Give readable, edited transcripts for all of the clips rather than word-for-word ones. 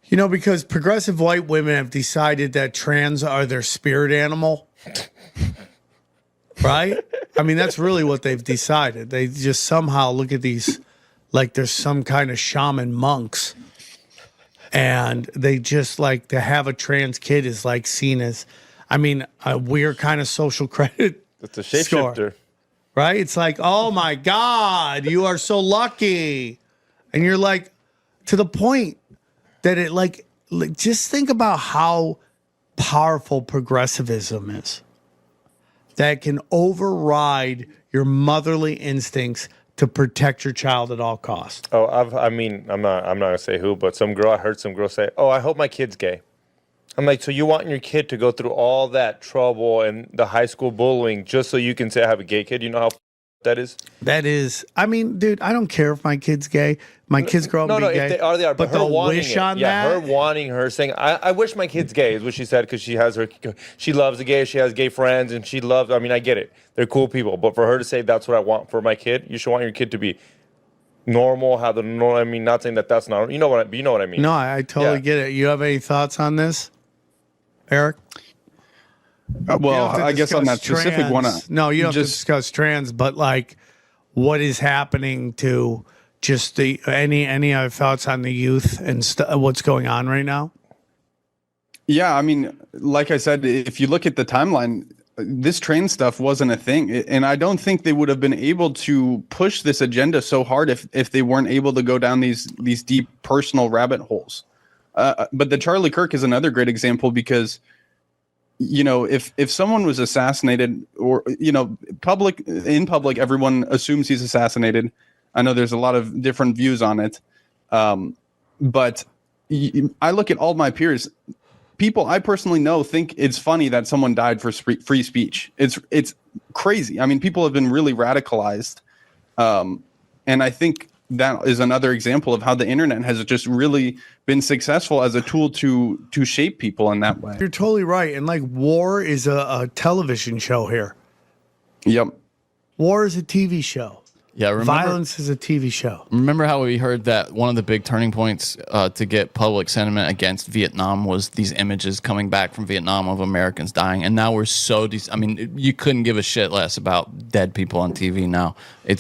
You know, because progressive white women have decided that trans are their spirit animal. Right? I mean, that's really what they've decided. They just somehow look at these like there's some kind of shaman monks. And they just like to have a trans kid is like seen as, I mean, a weird kind of social credit. It's a shapeshifter. Right? It's like, oh my God, you are so lucky. And you're like, to the point that it like just think about how powerful progressivism is. That can override your motherly instincts to protect your child at all costs. Oh, I'm not gonna say who, but I heard some girl say, "Oh, I hope my kid's gay." I'm like, so you want your kid to go through all that trouble and the high school bullying just so you can say I have a gay kid? You know how that is? That is, I mean, dude, I don't care if my kid's gay. My kids grow up and be gay. If they are, they are. But her the wanting wish it. on yeah, that? her wanting her saying, I wish my kid's gay is what she said because she loves the gays, she has gay friends, and she loves, I mean, I get it. They're cool people. But for her to say that's what I want for my kid, you should want your kid to be normal, have the normal, I mean, not saying that that's not, you know what I mean. No, I totally get it. You have any thoughts on this, Eric? Well, I guess on that specific one. No, you don't have to discuss trans, but like what is happening to just the any other thoughts on the youth and what's going on right now? Yeah, I mean, like I said, if you look at the timeline, this trans stuff wasn't a thing. And I don't think they would have been able to push this agenda so hard if they weren't able to go down these deep personal rabbit holes. But the Charlie Kirk is another great example because, you know, if someone was assassinated or, you know, in public, everyone assumes he's assassinated. I know there's a lot of different views on it. But I look at all my peers. People I personally know think it's funny that someone died for free speech. It's crazy. I mean, people have been really radicalized. And I think that is another example of how the internet has just really been successful as a tool to shape people in that way. You're totally right. And like War is a television show here. Yep. War is a TV show. Yeah, Violence is a TV show. Remember how we heard that one of the big turning points to get public sentiment against Vietnam was these images coming back from Vietnam of Americans dying, and now we're so I mean, you couldn't give a shit less about dead people on TV now.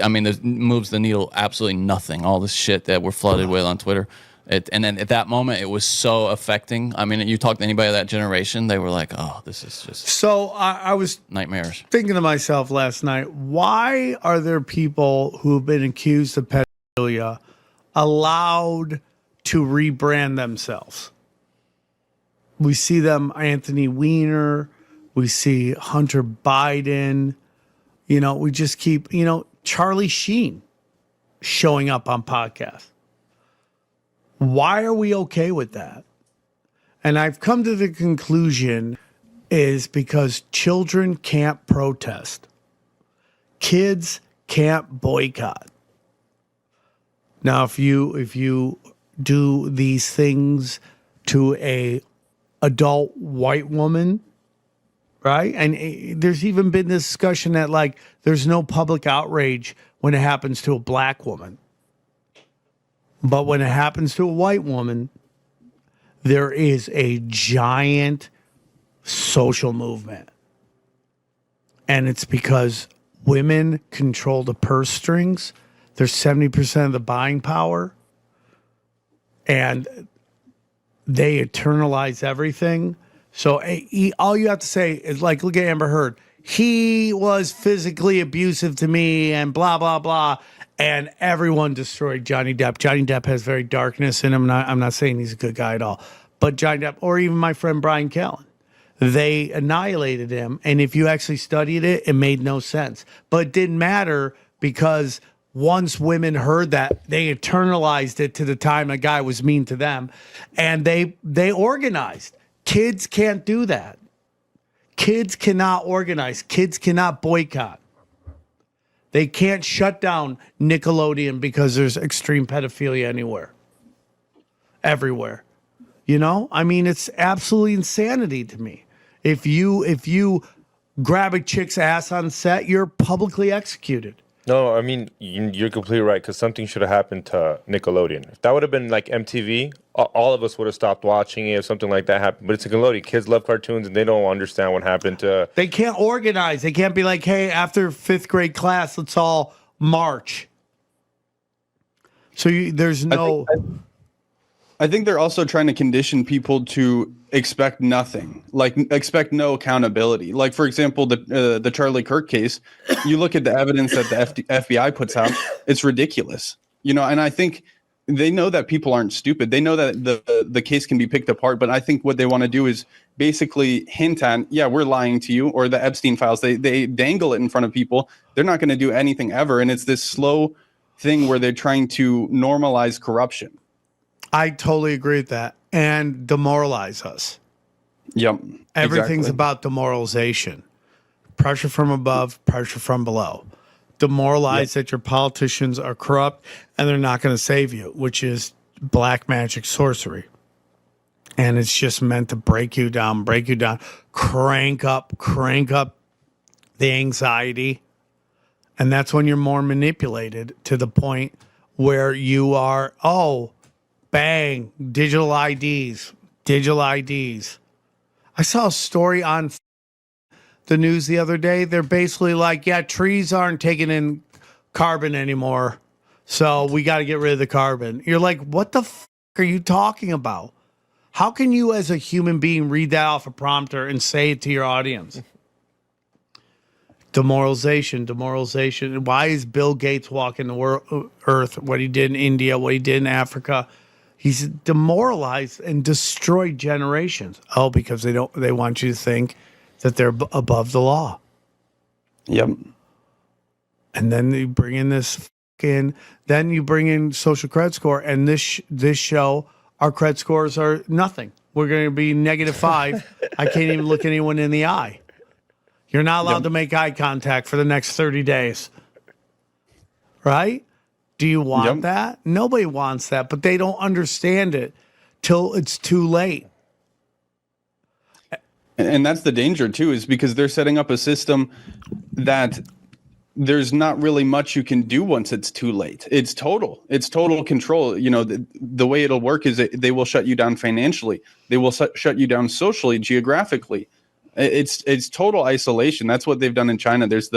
I mean, it moves the needle absolutely nothing. All this shit that we're flooded with on Twitter. And then at that moment, it was so affecting. I mean, you talk to anybody of that generation, they were like, oh, this is just so I was nightmares. Thinking to myself last night, why are there people who've been accused of pedophilia allowed to rebrand themselves? We see them, Anthony Weiner, we see Hunter Biden, you know, we just keep, you know, Charlie Sheen showing up on podcasts. Why are we okay with that? And I've come to the conclusion is because children can't protest. Kids can't boycott. Now, if you do these things to a adult white woman, right? And there's even been this discussion that like there's no public outrage when it happens to a black woman. But when it happens to a white woman, there is a giant social movement. And it's because women control the purse strings. They're 70% of the buying power. And they eternalize everything. So all you have to say is like, look at Amber Heard. He was physically abusive to me and blah, blah, blah. And everyone destroyed Johnny Depp. Johnny Depp has very darkness in him. I'm not saying he's a good guy at all. But Johnny Depp, or even my friend Brian Callen, they annihilated him. And if you actually studied it, it made no sense. But it didn't matter because once women heard that, they internalized it to the time a guy was mean to them. And they organized. Kids can't do that. Kids cannot organize. Kids cannot boycott. They can't shut down Nickelodeon because there's extreme pedophilia everywhere. You know, I mean, it's absolutely insanity to me. If you grab a chick's ass on set, you're publicly executed. No, I mean, you're completely right because something should have happened to Nickelodeon. If that would have been like MTV, all of us would have stopped watching it if something like that happened. But it's Nickelodeon. Kids love cartoons, and they don't understand what happened to. They can't organize. They can't be like, hey, after 5th grade class, let's all march. So there's no. I think they're also trying to condition people to expect nothing, like expect no accountability. Like, for example, the Charlie Kirk case, you look at the evidence that the FBI puts out, it's ridiculous. You know, and I think they know that people aren't stupid. They know that the case can be picked apart, but I think what they want to do is basically hint at, yeah, we're lying to you, or the Epstein files. They dangle it in front of people. They're not going to do anything ever. And it's this slow thing where they're trying to normalize corruption. I totally agree with that. And demoralize us. Yep. Everything's exactly. about demoralization. Pressure from above, pressure from below. Demoralize that your politicians are corrupt and they're not going to save you, which is black magic sorcery. And it's just meant to break you down, crank up the anxiety. And that's when you're more manipulated to the point where you are, oh, bang, digital IDs. I saw a story on the news the other day. They're basically like, yeah, trees aren't taking in carbon anymore, so we got to get rid of the carbon. You're like, what the fuck are you talking about? How can you as a human being read that off a prompter and say it to your audience? Demoralization. Why is Bill Gates walking the earth? What he did in India, what he did in Africa. He's demoralized and destroyed generations. Oh, because they want you to think that they're above the law. Yep. And then you bring in then you bring in social credit score, and this show, our credit scores are nothing. We're going to be -5. I can't even look anyone in the eye. You're not allowed to make eye contact for the next 30 days. Right? Do you want that? Nobody wants that, but they don't understand it till it's too late. And that's the danger too, is because they're setting up a system that there's not really much you can do once it's too late. It's total control. You know, the way it'll work is they will shut you down financially. They will shut you down socially, geographically. It's total isolation. That's what they've done in China. There's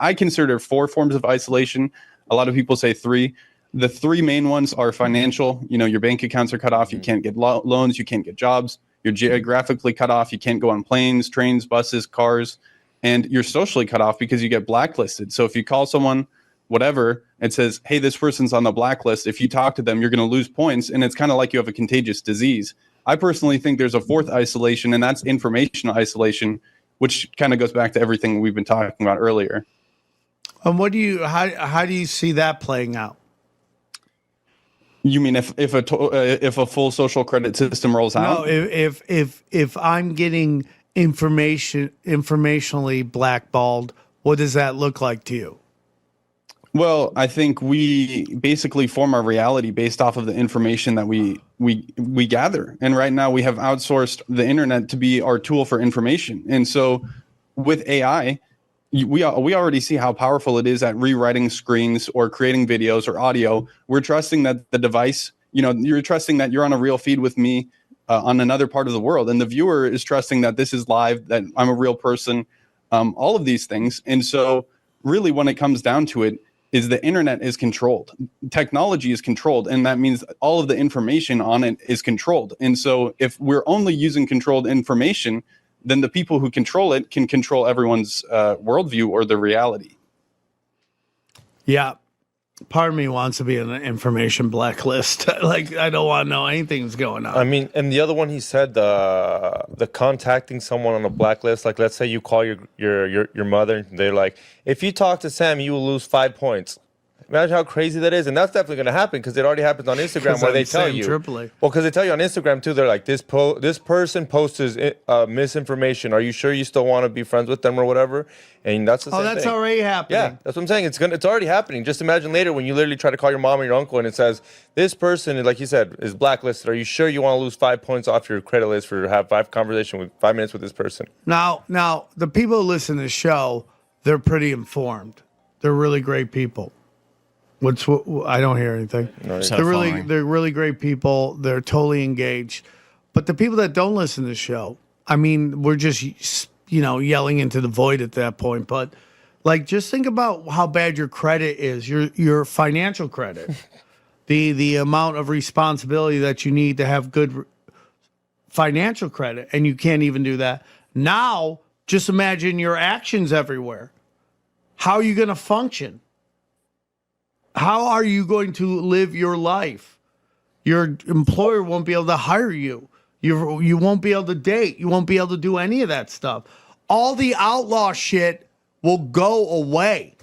I consider 4 forms of isolation. A lot of people say 3. The 3 main ones are financial. You know, your bank accounts are cut off. You can't get loans. You can't get jobs. You're geographically cut off. You can't go on planes, trains, buses, cars. And you're socially cut off because you get blacklisted. So if you call someone, whatever, it says, hey, this person's on the blacklist. If you talk to them, you're going to lose points. And it's kind of like you have a contagious disease. I personally think there's a 4th isolation, and that's informational isolation, which kind of goes back to everything we've been talking about earlier. And how do you see that playing out? You mean if a full social credit system rolls out? No, if I'm getting informationally blackballed, what does that look like to you? Well, I think we basically form our reality based off of the information that we gather. And right now we have outsourced the internet to be our tool for information. And so with AI, we already see how powerful it is at rewriting screens or creating videos or audio. We're trusting that the device, you know, you're trusting that you're on a real feed with me on another part of the world. And the viewer is trusting that this is live, that I'm a real person, all of these things. And so really when it comes down to it, is the internet is controlled. Technology is controlled, and that means all of the information on it is controlled. And so if we're only using controlled information, then the people who control it can control everyone's worldview or the reality. Yeah. Part of me wants to be in an information blacklist. Like, I don't want to know anything's going on. I mean, and the other one he said, the contacting someone on a blacklist. Like, let's say you call your mother, and they're like, if you talk to Sam, you will lose 5 points. Imagine how crazy that is, and that's definitely going to happen because it already happens on Instagram where they tell you. Well, because they tell you on Instagram too. They're like, this person posted misinformation. Are you sure you still want to be friends with them or whatever? And that's the same that's thing. already happening. Yeah, that's what I'm saying. It's already happening. Just imagine later when you literally try to call your mom or your uncle and it says this person, like you said, is blacklisted. Are you sure you want to lose 5 points off your credit list for have 5 minutes with this person? Now, the people who listen to the show, they're pretty informed. They're really great people. I don't hear anything. Just had They're a phone really ring. they're really great people. They're totally engaged. But the people that don't listen to the show, I mean, we're just yelling into the void at that point. But like, just think about how bad your credit is, your financial credit, the amount of responsibility that you need to have good financial credit, and you can't even do that. Now, just imagine your actions everywhere. How are you going to function? How are you going to live your life? Your employer won't be able to hire you. You won't be able to date. You won't be able to do any of that stuff. All the outlaw shit will go away.